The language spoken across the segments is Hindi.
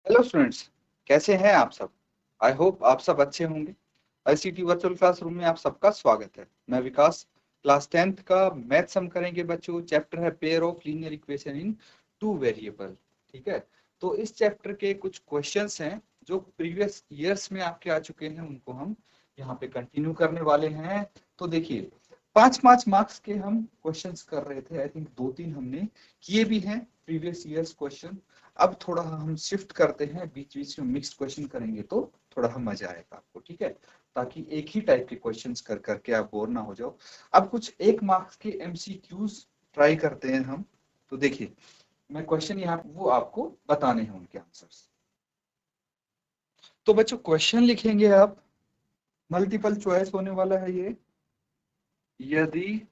हेलो स्टूडेंट्स, कैसे हैं आप सब। आई होप आप सब अच्छे होंगे। आईसीटी वर्चुअल क्लासरूम में आप सबका स्वागत है। मैं विकास, क्लास 10th का मैथ्स हम करेंगे बच्चों। चैप्टर है pair of linear equation in two variable. ठीक है, तो इस चैप्टर के कुछ क्वेश्चंस हैं जो प्रीवियस ईयर्स में आपके आ चुके हैं, उनको हम यहाँ पे कंटिन्यू करने वाले हैं। तो देखिए, 5-5 मार्क्स के हम क्वेश्चंस कर रहे थे। आई थिंक 2-3 हमने किए भी हैं प्रीवियस ईयर्स क्वेश्चन। अब थोड़ा हम शिफ्ट करते हैं, बीच बीच में मिक्स्ड क्वेश्चन करेंगे तो थोड़ा हम मजा आएगा आपको। ठीक है, ताकि एक ही टाइप के क्वेश्चंस कर करके आप बोर ना हो जाओ। अब कुछ 1 मार्क्स के एमसीक्यूज ट्राई करते हैं हम। तो देखिए, मैं क्वेश्चन यहाँ वो आपको बताने हैं उनके आंसर्स। तो बच्चों क्वेश्चन लिखेंगे आप, मल्टीपल चॉइस होने वाला है ये। यदि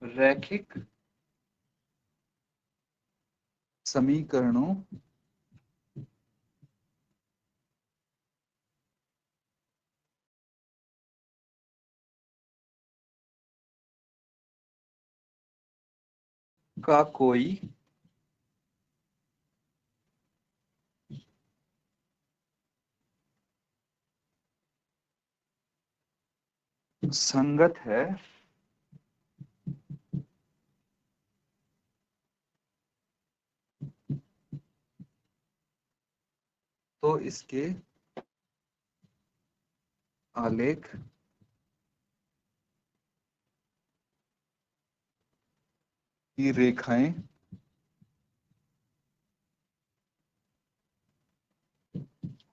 रैखिक समीकरणों का कोई संगत है तो इसके आलेख की रेखाएं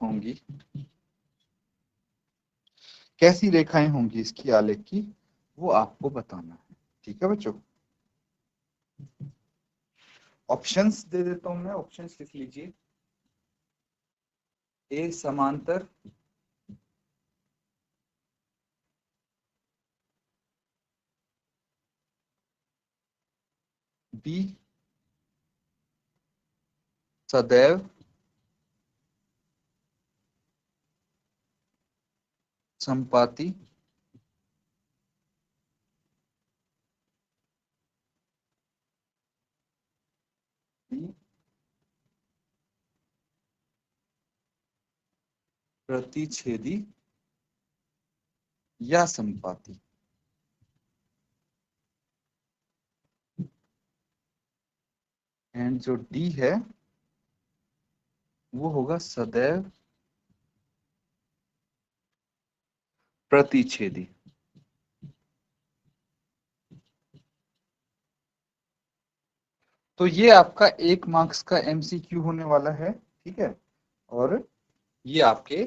होंगी। कैसी रेखाएं होंगी इसकी आलेख की, वो आपको बताना है। ठीक है बच्चों, ऑप्शंस दे देता हूं मैं, ऑप्शंस लिख लीजिए। ए समांतर, बी सदैव संपाती, सी प्रतिच्छेदी या संपाती। एंड जो डी है वो होगा सदैव प्रतिच्छेदी। तो ये आपका 1 मार्क्स का एमसीक्यू होने वाला है। ठीक है, और ये आपके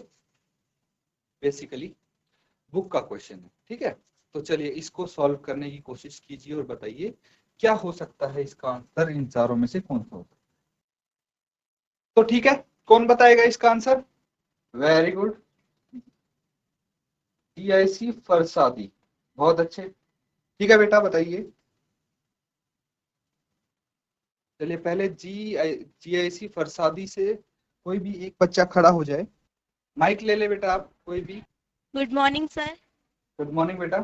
बेसिकली बुक का क्वेश्चन है। ठीक है, तो चलिए इसको सॉल्व करने की कोशिश कीजिए और बताइए क्या हो सकता है इसका आंसर, इन चारों में से कौन सा होगा। तो ठीक है, कौन बताएगा इसका आंसर। वेरी गुड, जीआईसी फरसादी, बहुत अच्छे। ठीक है बेटा, बताइए। चलिए पहले जीआईसी फरसादी से कोई भी एक बच्चा खड़ा हो जाए। माइक ले ले बेटा आप, कोई भी। Good morning sir. Good morning बेटा।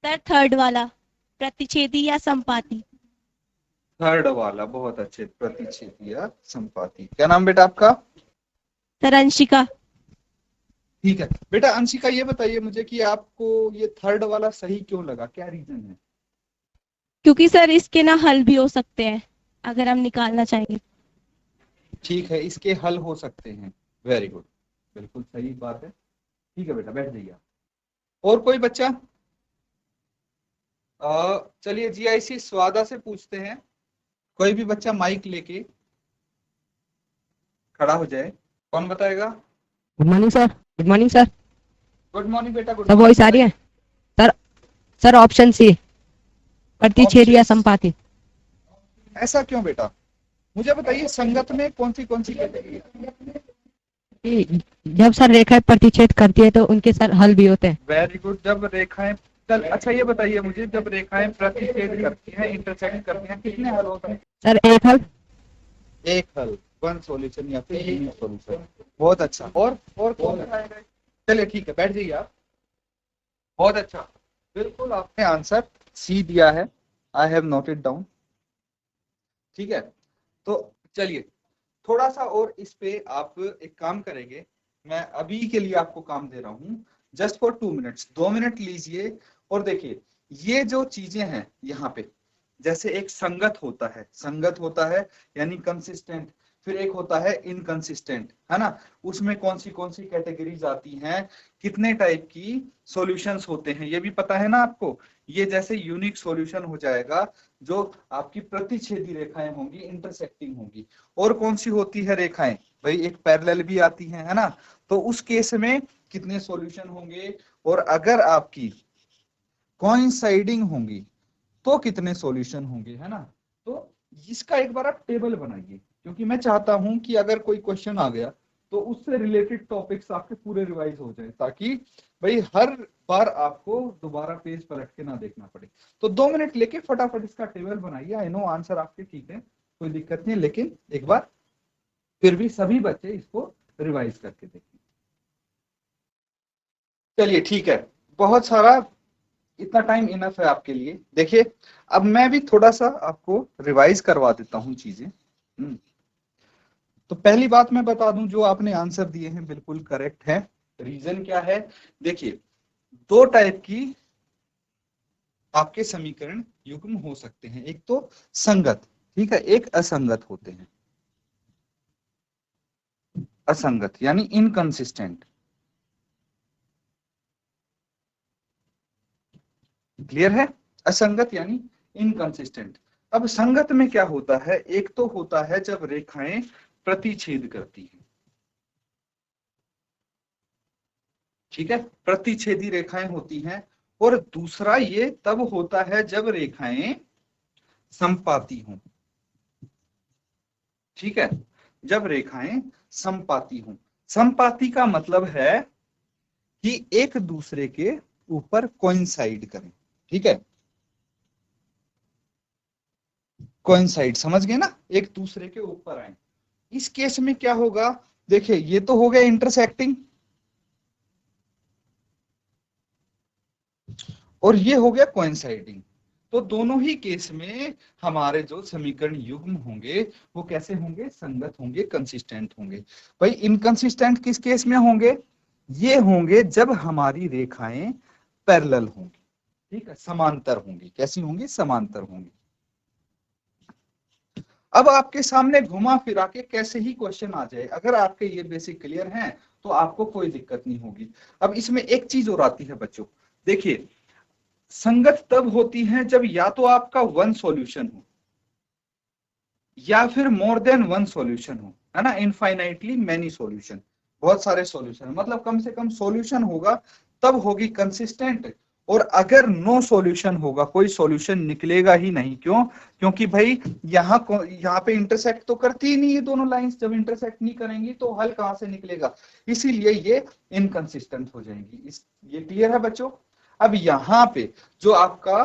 सर थर्ड वाला, प्रतिच्छेदी या संपाती। थर्ड वाला, बहुत अच्छे, प्रतिच्छेदी या संपाती। क्या नाम बेटा आपका। सर अंशिका। ठीक है बेटा, अंशिका ये बताइए मुझे कि आपको ये थर्ड वाला सही क्यों लगा, क्या रीजन है। क्योंकि सर इसके ना हल भी हो सकते हैं अगर हम निकालना चाहेंगे। ठीक है, इसके हल हो सकते हैं। वेरी गुड, बिल्कुल सही बात है। ठीक है बेटा, बैठ जाइए आप। और कोई बच्चा। चलिए जीआईसी स्वादा से पूछते हैं। कोई भी बच्चा माइक लेके खड़ा हो जाए। कौन बताएगा। Good morning sir. Good morning sir. Good morning बेटा, गुड सब मॉर्निंग, वॉइस आ रही है। बताइए। सर सर ऑप्शन सी, प्रतिच्छेदी या ऑप्शंस, संपाती। ऐसा क्यों बेटा। मुझे बताइए संगत में कौन सी कैटेगरी है। कि जब सर रेखाएं प्रतिच्छेद करती है तो उनके सर हल भी होते हैं। वेरी गुड, जब रेखाएं, चल अच्छा ये बताइए मुझे, जब रेखाएं प्रतिच्छेद करती हैं, इंटरसेक्ट करती हैं, कितने हल होते हैं। सर एक हल। एक हल, वन सॉल्यूशन या फिर यूनिक सॉल्यूशन। बहुत अच्छा। और कौन बताएगा। चलिए ठीक है, बैठ जाइए आप। बहुत अच्छा, बिल्कुल आपने आंसर सी दिया है। I have noted down. ठीक है, तो चलिए थोड़ा सा और इस पे आप एक काम करेंगे, मैं अभी के लिए आपको काम दे रहा हूं, जस्ट फॉर 2 मिनट्स, 2 मिनट लीजिए और देखिए ये जो चीजें हैं यहाँ पे, जैसे एक संगत होता है यानी कंसिस्टेंट, फिर एक होता है इनकंसिस्टेंट, है ना, उसमें कौन सी कैटेगरीज आती हैं, कितने टाइप की सॉल्यूशंस होते हैं ये भी पता है ना आपको। ये जैसे यूनिक सॉल्यूशन हो जाएगा जो आपकी प्रतिच्छेदी रेखाएं होंगी, इंटरसेक्टिंग होंगी। और कौन सी होती है रेखाएं, भाई एक पैरेलल भी आती है ना, तो उस केस में कितने सॉल्यूशन होंगे, और अगर आपकी कोइंसाइडिंग होंगी तो कितने सॉल्यूशन होंगे, है ना। तो इसका एक बार आप टेबल बनाइए, क्योंकि मैं चाहता हूं कि अगर कोई क्वेश्चन आ गया तो उससे रिलेटेड टॉपिक्स आपके पूरे रिवाइज हो जाए, ताकि भाई हर बार आपको दोबारा पेज पलट के ना देखना पड़े। तो 2 मिनट लेके फटाफट इसका टेबल बनाइए। आई नो आंसर आपके ठीक है, कोई दिक्कत नहीं, लेकिन एक बार फिर भी सभी बच्चे इसको रिवाइज करके देखें। चलिए ठीक है, बहुत सारा, इतना टाइम इनफ है आपके लिए। देखिए अब मैं भी थोड़ा सा आपको रिवाइज करवा देता हूं चीजें। तो पहली बात मैं बता दूं, जो आपने आंसर दिए हैं बिल्कुल करेक्ट है। रीजन क्या है, देखिए 2 टाइप की आपके समीकरण युग्म हो सकते हैं, एक तो संगत, ठीक है, एक असंगत होते हैं। असंगत यानी इनकंसिस्टेंट, क्लियर है, असंगत यानी इनकंसिस्टेंट। अब संगत में क्या होता है, एक तो होता है जब रेखाएं प्रतिच्छेद करती हैं, ठीक है, प्रतिच्छेदी रेखाएं होती हैं। और दूसरा ये तब होता है जब रेखाएं समपाती हों, ठीक है, जब रेखाएं समपाती हों। समपाती का मतलब है कि एक दूसरे के ऊपर कोइंसाइड करें, ठीक है, कोइंसाइड, समझ गए ना, एक दूसरे के ऊपर आए। इस केस में क्या होगा, देखिए ये तो हो गया इंटरसेक्टिंग और ये हो गया कोइंसाइडिंग। तो दोनों ही केस में हमारे जो समीकरण युग्म होंगे वो कैसे होंगे, संगत होंगे, कंसिस्टेंट होंगे। भाई इनकंसिस्टेंट किस केस में होंगे, ये होंगे जब हमारी रेखाएं पैरेलल होंगी, ठीक है, समांतर होंगी। कैसी होंगी, समांतर होंगी। अब आपके सामने घुमा फिरा के कैसे ही क्वेश्चन आ जाए, अगर आपके ये बेसिक क्लियर हैं तो आपको कोई दिक्कत नहीं होगी। अब इसमें एक चीज और आती है बच्चों, देखिए संगत तब होती है जब या तो आपका वन सॉल्यूशन हो या फिर मोर देन वन सॉल्यूशन हो, है ना, इनफाइनाइटली मैनी सॉल्यूशन, बहुत सारे सॉल्यूशन, मतलब कम से कम सॉल्यूशन होगा, तब होगी कंसिस्टेंट। और अगर नो सॉल्यूशन होगा, कोई सॉल्यूशन निकलेगा ही नहीं, क्यों, क्योंकि भाई यहाँ पे इंटरसेक्ट तो करती ही नहीं ये दोनों लाइंस, जब इंटरसेक्ट नहीं करेंगी तो हल कहां से निकलेगा, इसीलिए ये इनकंसिस्टेंट हो जाएंगी। ये क्लियर है बच्चों। अब यहाँ पे जो आपका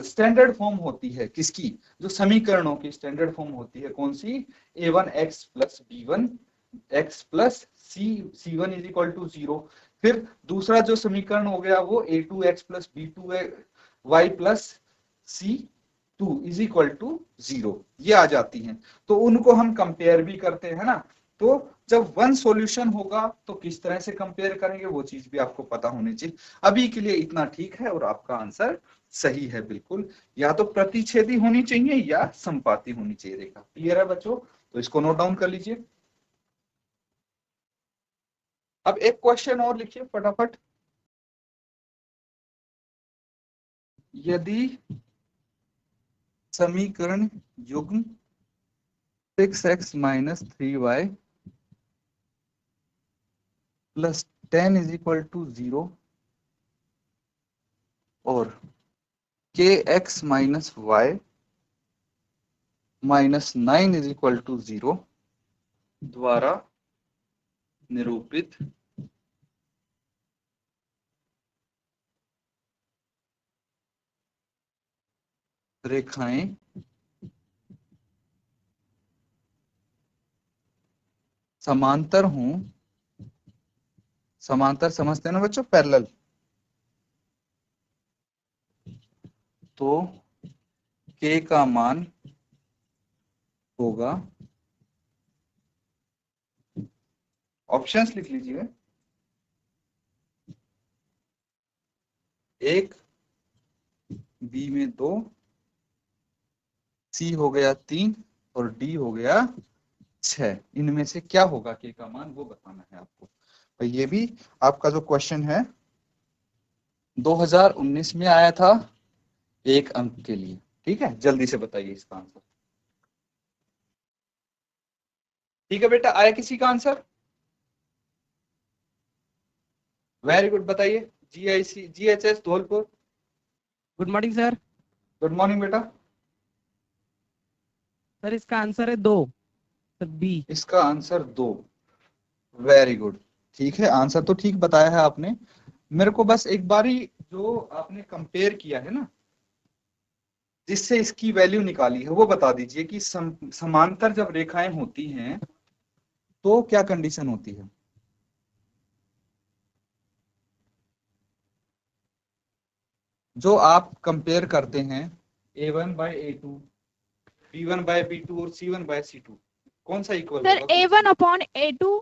स्टैंडर्ड फॉर्म होती है किसकी, जो समीकरणों की स्टैंडर्ड फॉर्म होती है कौन सी, a1x plus b1 x plus c1 is equal to 0। फिर दूसरा जो समीकरण हो गया वो a2x plus b2y plus c2 is equal to 0, ये आ जाती हैं। तो उनको हम कंपेयर भी करते हैं ना। तो जब वन सॉल्यूशन होगा तो किस तरह से कंपेयर करेंगे वो चीज भी आपको पता होनी चाहिए। अभी के लिए इतना ठीक है और आपका आंसर सही है बिल्कुल, या तो प्रतिच्छेदी होनी चाहिए या संपाती होनी चाहिए रेखा। क्लियर है बच्चों, तो इसको नोट डाउन कर लीजिए। अब एक क्वेश्चन और लिखिए फटाफट, यदि समीकरण युग्म 6x minus 3y plus 10 is equal to 0 और kx minus y minus 9 is equal to 0 द्वारा निरूपित रेखाएं समांतर हों, समांतर समझते हैं ना बच्चों, पैरेलल, तो k का मान होगा, ऑप्शंस लिख लीजिए, 1, बी में 2, सी हो गया 3 और डी हो गया 6। इनमें से क्या होगा के का मान, वो बताना है आपको। और ये भी आपका जो क्वेश्चन है 2019 में आया था, 1 अंक के लिए। ठीक है, जल्दी से बताइए इसका आंसर। ठीक है बेटा, आया किसी का आंसर? वेरी गुड, बताइए। GHS Dholpur. Good morning sir. Good morning बेटा। सर इसका आंसर है 2, सर बी। इसका आंसर 2। वेरी गुड, ठीक है, आंसर तो ठीक बताया है आपने। मेरे को बस एक बारी जो आपने कंपेयर किया है ना, जिससे इसकी वैल्यू निकाली है, वो बता दीजिए कि समांतर जब रेखाएं होती हैं तो क्या कंडीशन होती है। जो आप कंपेयर करते हैं A1/A2, B1/B2 और C1/C2, कौन सा इक्वल सर होगा? A1/A2,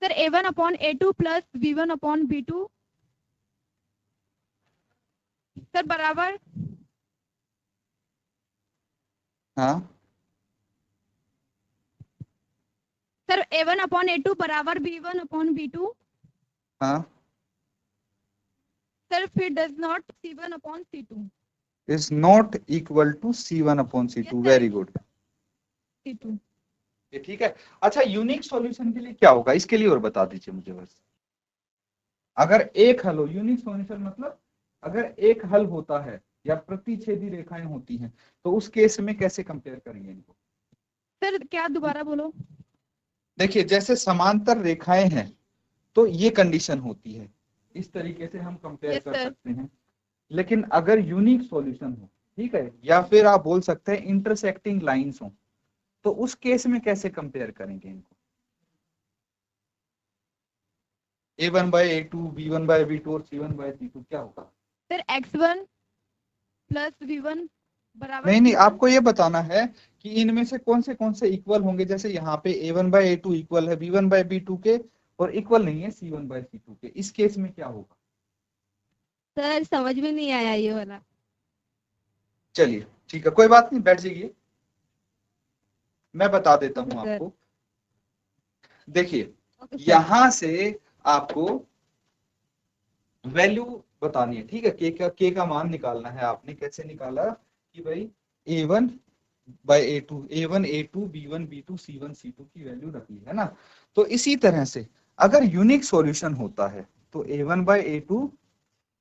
sir A1/A2 plus B1/B2 sir बराबर, हाँ, सर A1/A2 बराबर B1/B2, हाँ, सर फिर does not C1/C2। Is not equal to C1/C2। Yes, sir. Very good, C2। ये ठीक है। अच्छा, यूनिक सॉल्यूशन के लिए क्या होगा, इसके लिए और बता दीजिए मुझे बस। अगर एक हल हो, यूनिक सॉल्यूशन मतलब अगर एक हल होता है या प्रतिच्छेदी रेखाएं होती हैं, तो उस केस में कैसे कंपेयर करेंगे इनको? सर क्या दोबारा बोलो? देखिए, जैसे समांतर रेखाएं हैं तो ये कंडीशन होती है, इस तरीके से हम कंपेयर Yes, कर sir. सकते हैं। लेकिन अगर यूनिक सॉल्यूशन हो, ठीक है, या फिर आप बोल सकते हैं इंटरसेक्टिंग लाइंस हो, तो उस केस में कैसे कंपेयर करेंगे इनको? A1/A2, B1/B2 और C1/C2 क्या होगा? सर X1 प्लस V1 बराबर नहीं, C1। आपको ये बताना है कि इनमें से कौन से इक्वल होंगे। जैसे यहाँ पे A1/A2 इक्वल है B1/B2 के और इक्वल नहीं है C1/C2 के, इस केस में क्या होगा? सर समझ में नहीं आया ये वाला। चलिए ठीक है, कोई बात नहीं, बैठ जाइए, मैं बता देता हूँ Okay, sir. आपको। देखिए, Okay, sir. यहां से आपको वैल्यू बतानी है, ठीक है, के का मान निकालना है। आपने कैसे निकाला कि भाई A1/A2, A1A2, B1B2, C1C2 की वैल्यू रखी है ना। तो इसी तरह से अगर यूनिक सॉल्यूशन होता है तो A1/A2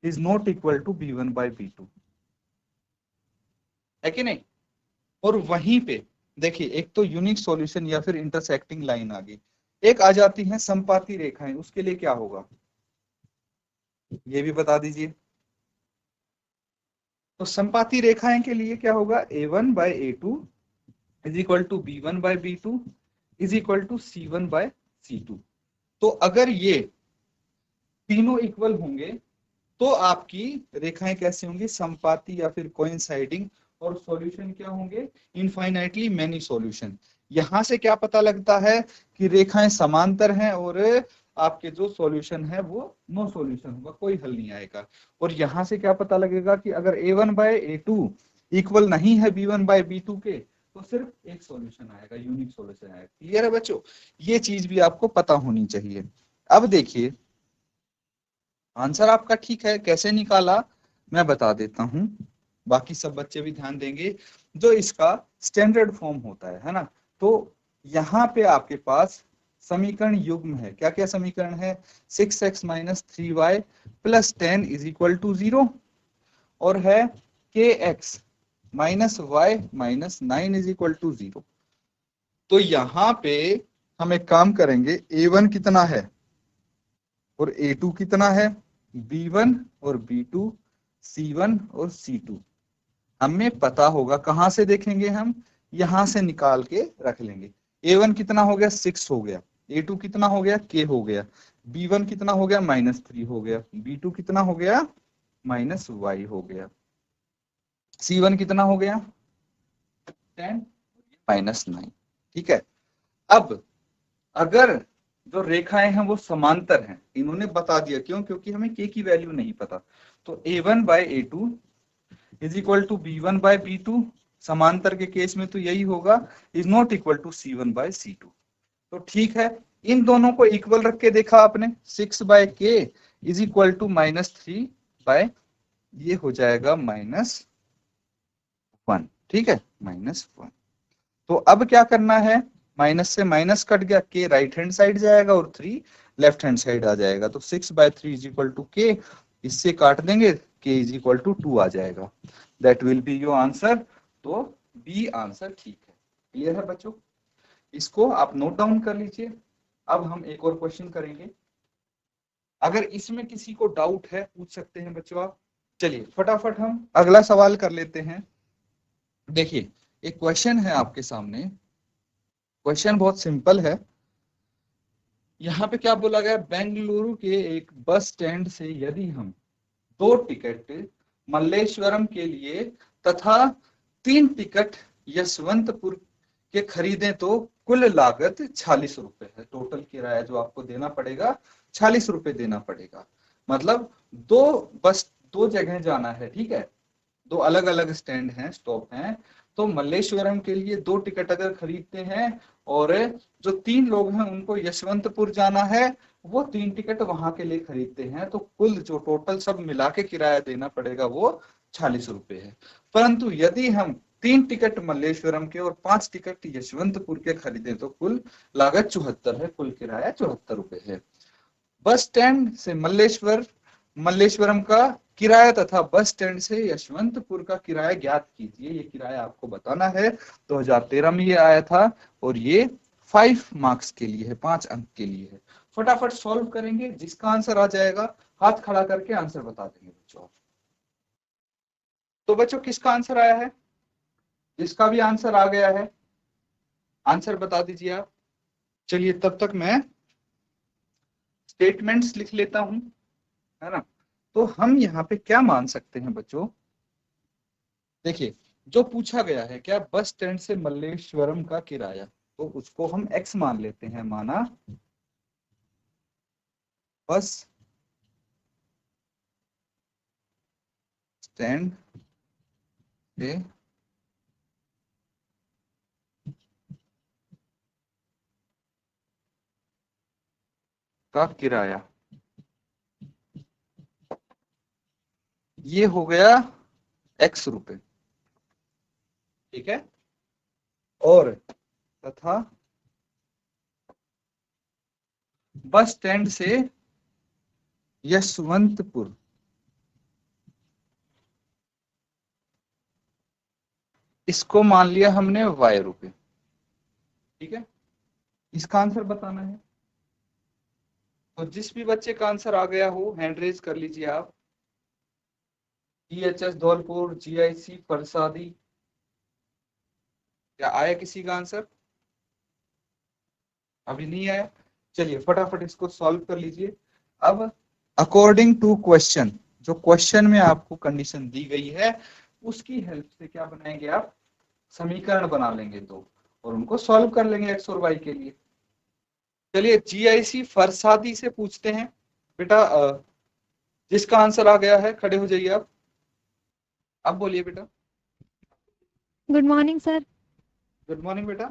is not equal to B1/B2, है कि नहीं? और वहीं पे देखिए, एक तो यूनिक सॉल्यूशन या फिर इंटरसेक्टिंग लाइन आ गई, एक आ जाती है समपाती रेखाएं, उसके लिए क्या होगा ये भी बता दीजिए। तो समपाती रेखाएं के लिए क्या होगा? A1/A2 is equal to B1/B2 is equal to C1/C2। तो अगर ये तीनों इक्वल होंगे तो आपकी रेखाएं कैसे होंगी? समपाती या फिर कोइंसाइडिंग। और सॉल्यूशन क्या होंगे? Infinitely many solution. यहां से क्या पता लगता है कि रेखाएं समांतर हैं और आपके जो सॉल्यूशन है वो नो सॉल्यूशन होगा, कोई हल नहीं आएगा। और यहां से क्या पता लगेगा कि अगर A1/A2 इक्वल नहीं है B1/B2 के, तो सिर्फ एक सॉल्यूशन आएगा, यूनिक सॉल्यूशन आएगा। क्लियर है बच्चों? ये चीज भी आपको पता होनी चाहिए। अब देखिए, आंसर आपका ठीक है, कैसे निकाला मैं बता देता हूं, बाकी सब बच्चे भी ध्यान देंगे। जो इसका स्टैंडर्ड फॉर्म होता है ना, तो यहाँ पे आपके पास समीकरण युग्म है। क्या क्या समीकरण है? 6x - 3y + 10 = 0 और है kx - y - 9 = 0। तो यहाँ पे हम एक काम करेंगे, A1 कितना है और A2 कितना है, B1 और B2, C1 और C2 हमें पता होगा। कहां से देखेंगे हम? यहां से निकाल के रख लेंगे। A1 कितना हो गया? 6 हो गया। A2 कितना हो गया? K हो गया। B1 कितना हो गया? -3 हो गया। B2 कितना हो गया? -y हो गया। C1 कितना हो गया? 10, -9। ठीक है, अब अगर जो रेखाएं हैं वो समांतर हैं, इन्होंने बता दिया, क्यों? क्योंकि हमें k की वैल्यू नहीं पता, तो a1 by a2 is equal to b1 by b2, समांतर के केस में तो यही होगा, is not equal to c1 by c2। तो ठीक है, इन दोनों को इक्वल रख के देखा आपने, 6 by k is equal to -3 by, ये हो जाएगा -1। ठीक है, -1। तो अब क्या करना है, माइनस से माइनस कट गया, k राइट हैंड साइड जाएगा और 3 लेफ्ट हैंड साइड आ जाएगा, तो 6 by 3 is equal to k, इससे काट देंगे, k इज इक्वल टू 2 आ जाएगा। That will be your answer. तो बी आंसर ठीक है। क्लियर है बच्चों? इसको आप नोट डाउन कर लीजिए। अब हम एक और क्वेश्चन करेंगे, अगर इसमें किसी को डाउट है पूछ सकते हैं बच्चों आप। चलिए फटाफट हम अगला सवाल कर लेते हैं। देखिए एक क्वेश्चन है आपके सामने, क्वेश्चन बहुत सिंपल है। यहाँ पे क्या बोला गया, बेंगलुरु के एक बस स्टैंड से यदि हम 2 टिकट मल्लेश्वरम के लिए तथा 3 टिकट यशवंतपुर के खरीदें तो कुल लागत 46 रुपए है। टोटल किराया जो आपको देना पड़ेगा 46 रुपए देना पड़ेगा। मतलब 2 जगह जाना है, ठीक है, 2 अलग अलग स्टैंड हैं, स्टॉप हैं, तो मल्लेश्वरम के लिए 2 टिकट अगर खरीदते हैं और जो 3 लोग हैं उनको यशवंतपुर जाना है, वो 3 टिकट वहां के लिए खरीदते हैं, तो कुल जो टोटल सब मिला के किराया देना पड़ेगा वो 46 रुपए है। परंतु यदि हम 3 टिकट मल्लेश्वरम के और 5 टिकट यशवंतपुर के खरीदें तो कुल लागत 74 है, कुल किराया 74 रुपए है। बस स्टैंड से मल्लेश्वरम का किराया तथा बस स्टैंड से यशवंतपुर का किराया ज्ञात कीजिए। ये किराया आपको बताना है, 2013 में ये आया था और ये 5 मार्क्स के लिए है, 5 अंक के लिए है। फटाफट सॉल्व करेंगे, जिसका आंसर आ जाएगा हाथ खड़ा करके आंसर बता देंगे बच्चों। तो बच्चों किसका आंसर आया है? जिसका भी आंसर आ गया है आंसर बता दीजिए आप। चलिए तब तक मैं स्टेटमेंट्स लिख लेता हूं, है ना। तो हम यहाँ पे क्या मान सकते हैं बच्चों, देखिए जो पूछा गया है क्या, बस स्टैंड से मल्लेश्वरम का किराया, तो उसको हम x मान लेते हैं। माना बस स्टैंड से का किराया, ये हो गया x रुपए, ठीक है, और तथा बस स्टैंड से यशवंतपुर इसको मान लिया हमने y रुपए, ठीक है। इसका आंसर बताना है, तो जिस भी बच्चे का आंसर आ गया हो हैंड रेज कर लीजिए आप। GHS धौलपुर, GIC फरसादी, क्या आया किसी का आंसर? अभी नहीं आया। चलिए फटाफट इसको सॉल्व कर लीजिए। अब अकॉर्डिंग टू क्वेश्चन, जो क्वेश्चन में आपको कंडीशन दी गई है उसकी हेल्प से क्या बनाएंगे आप, समीकरण बना लेंगे दो और उनको सॉल्व कर लेंगे x और y के लिए। चलिए GIC फरसादी से पूछते हैं बेटा, जिसका आंसर आ गया है खड़े हो जाइए आप। अब बोलिए बेटा। Good morning sir. Good morning बेटा।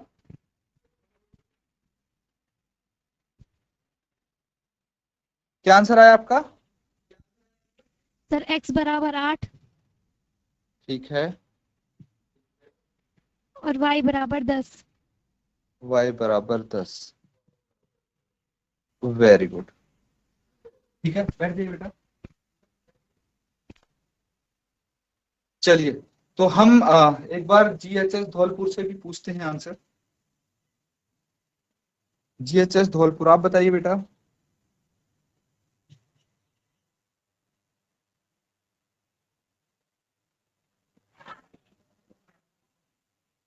क्या आंसर आया आपका? सर x बराबर 8 ठीक है, और y बराबर 10। y बराबर 10। वेरी गुड, ठीक है, बैठ जाइए बेटा। चलिए तो हम एक बार GHS धौलपुर से भी पूछते हैं आंसर। GHS धौलपुर आप बताइए बेटा।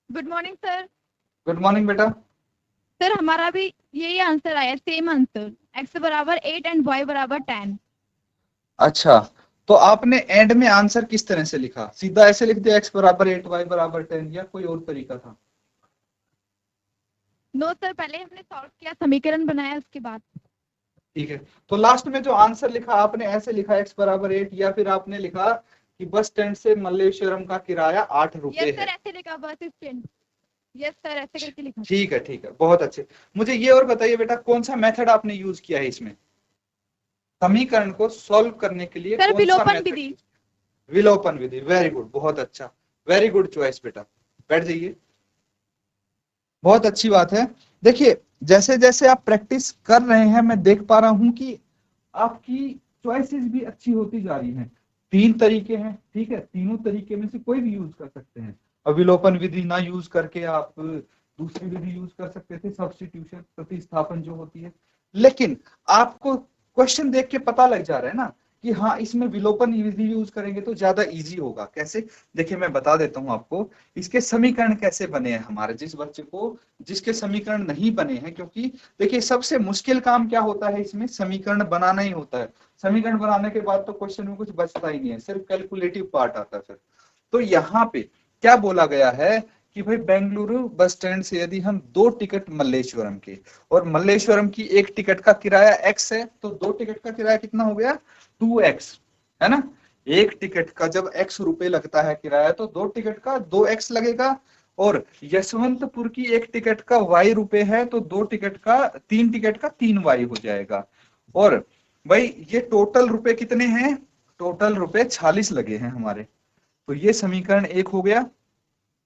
Good morning sir. Good morning बेटा। सर हमारा भी यही आंसर आया, सेम आंसर, x बराबर 8 एंड y बराबर 10। अच्छा, तो आपने एंड में आंसर किस तरह से लिखा? सीधा ऐसे लिख दिया x बराबर 8 y बराबर 10, या कोई और तरीका था? नो सर, पहले हमने सॉल्व किया, समीकरण बनाया उसके बाद। ठीक है, तो लास्ट में जो आंसर लिखा आपने ऐसे लिखा x बराबर 8, या फिर आपने लिखा कि बस स्टैंड से मल्लेश्वरम का किराया 8 रुपए यस है? सर, ऐसे लिखा बस स्टैंड। यस सर, ऐसे करके लिखा। ठीक है, ठीक है, बहुत अच्छे। मुझे ये और बताइए बेटा, कौन सा मेथड आपने यूज किया है इसमें? समीकरण को सॉल्व करने के लिए सर कौन सा विलोपन मेथड? विधि। विलोपन विधि। वेरी गुड, बहुत अच्छा, वेरी गुड चॉइस बेटा। बैठ जाइए, बहुत अच्छी बात है। देखिए, जैसे जैसे आप प्रैक्टिस कर रहे हैं, मैं देख पा रहा हूं कि आपकी चॉइसेस भी अच्छी होती जा रही हैं। 3 तरीके हैं, ठीक है, तीनों तरीके में से कोई भी यूज कर सकते हैं। अविलोपन विधि ना यूज करके आप दूसरी विधि यूज कर सकते थे, सब्स्टिट्यूशन, प्रतिस्थापन जो होती है। लेकिन आपको क्वेश्चन देख के पता लग जा रहा है ना कि हाँ, इसमें विलोपन विधि यूज करेंगे तो ज्यादा इजी होगा। कैसे? देखिए, मैं बता देता हूं आपको इसके समीकरण कैसे बने हैं हमारे जिस बच्चे को, जिसके समीकरण नहीं बने हैं। क्योंकि देखिए, सबसे मुश्किल काम क्या होता है इसमें? समीकरण बनाना ही होता है। समीकरण बनाने के बाद तो क्वेश्चन में कुछ बचता ही नहीं है, सिर्फ कैलकुलेटिव पार्ट आता है फिर। तो यहाँ पे क्या बोला गया है कि भाई बेंगलुरु बस स्टैंड से यदि हम 2 टिकट मल्लेश्वरम के, और मल्लेश्वरम की एक टिकट का किराया x है, तो 2 टिकट का किराया कितना हो गया? 2x, है ना? एक टिकट का जब x रुपए लगता है किराया, तो 2 टिकट का 2x लगेगा। और यशवंतपुर की एक टिकट का y रुपए है, तो 2 टिकट का 3 टिकट का 3y हो जाएगा। और भाई ये टोटल रुपए कितने हैं? टोटल रुपए 46 लगे हैं हमारे। तो ये समीकरण 1 हो गया।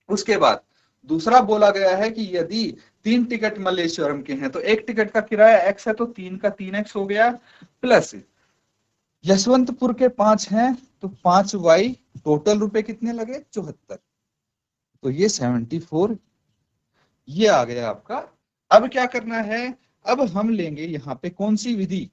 उसके बाद दूसरा बोला गया है कि यदि 3 टिकट मल्लेश्वरम के हैं, तो एक टिकट का किराया x है, तो 3 का 3x हो गया, प्लस यशवंतपुर के 5 हैं, तो 5y, टोटल रुपए कितने लगे? 74। तो ये 74 ये आ गया आपका। अब क्या करना है? अब हम लेंगे यहाँ पे कौन सी विधि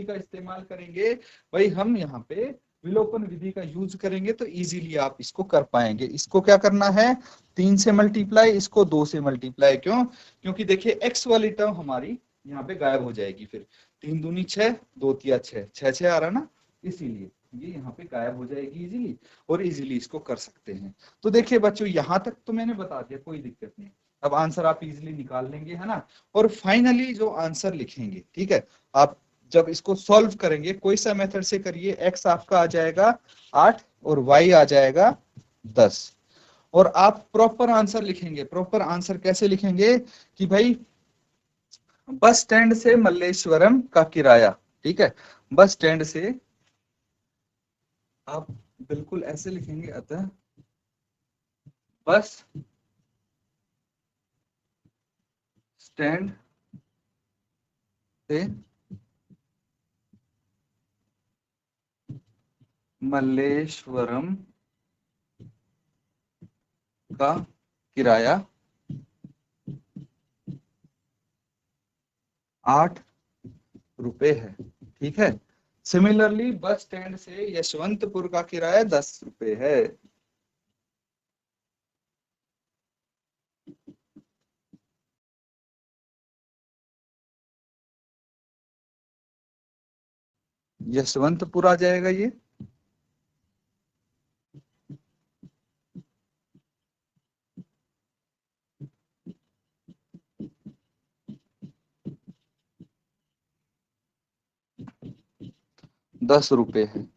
का इस्तेमाल करेंगे? भाई हम यहाँ पे विलोपन विधि का यूज करेंगे, तो इजीली आप इसको कर पाएंगे। इसको क्या करना है? 3 से मल्टीप्लाई, इसको 2 से मल्टीप्लाई। क्यों? क्योंकि देखिए x वाली टर्म हमारी यहाँ पे गायब हो जाएगी फिर। 3 दूनी 6, 2 तिया 6, 6 आ रहा ना, इसीलिए ये यहाँ पे गायब हो जाएगी इजीली, और इजीली इसको कर सकते हैं। तो देखिए बच्चों, यहाँ तक तो मैंने बता दिया, कोई दिक्कत नहीं। अब आंसर आप इजीली निकाल लेंगे, है ना? और फाइनली जो आंसर लिखेंगे, ठीक है, आप जब इसको सॉल्व करेंगे, कोई सा मेथड से करिए, x आपका आ जाएगा 8 और y आ जाएगा 10। और आप प्रॉपर आंसर लिखेंगे। प्रॉपर आंसर कैसे लिखेंगे? कि भाई बस स्टैंड से मल्लेश्वरम का किराया, ठीक है, बस स्टैंड से आप बिल्कुल ऐसे लिखेंगे, अतः बस स्टैंड से मल्लेश्वरम का किराया 8 रुपए है, ठीक है। सिमिलरली बस स्टैंड से यशवंतपुर का किराया 10 रुपए है। यशवंतपुर आ जाएगा ये। ₹10 है।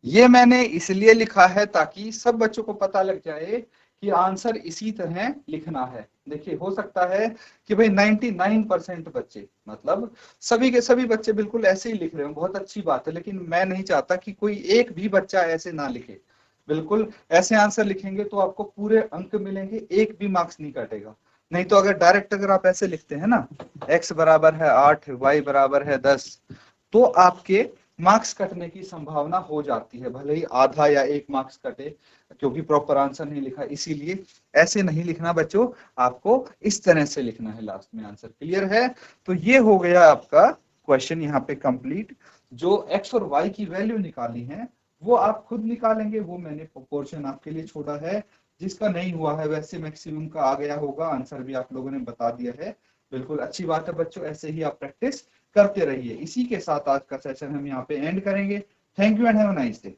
ये मैंने इसलिए लिखा है ताकि सब बच्चों को पता लग जाए कि आंसर इसी तरह लिखना है। देखिए, हो सकता है कि भाई 99% बच्चे, मतलब सभी के सभी बच्चे बिल्कुल ऐसे ही लिख रहे हो, बहुत अच्छी बात है। लेकिन मैं नहीं चाहता कि कोई एक भी बच्चा ऐसे ना लिखे। बिल्कुल ऐसे आंसर लिखेंगे तो आपको पूरे अंक मिलेंगे, एक भी मार्क्स नहीं कटेगा। नहीं तो अगर डायरेक्ट अगर आप ऐसे लिखते हैं ना, x बराबर है 8, y बराबर है 10, तो आपके मार्क्स कटने की संभावना हो जाती है, भले ही आधा या 1 मार्क्स कटे, क्योंकि प्रॉपर आंसर नहीं लिखा। इसीलिए ऐसे नहीं लिखना बच्चों, आपको इस तरह से लिखना है लास्ट में आंसर। क्लियर है? तो ये हो गया आपका क्वेश्चन यहाँ पे कंप्लीट। जो x और y की वैल्यू निकाली है वो आप खुद निकालेंगे, वो मैंने प्रोपोर्शन आपके लिए छोड़ा है। जिसका नहीं हुआ है वैसे मैक्सिमम का आ गया होगा, आंसर भी आप लोगों ने बता दिया है। बिल्कुल अच्छी बात है बच्चों, ऐसे ही आप प्रैक्टिस करते रहिए। इसी के साथ आज का सेशन हम यहाँ पे एंड करेंगे। Thank you and have a nice day.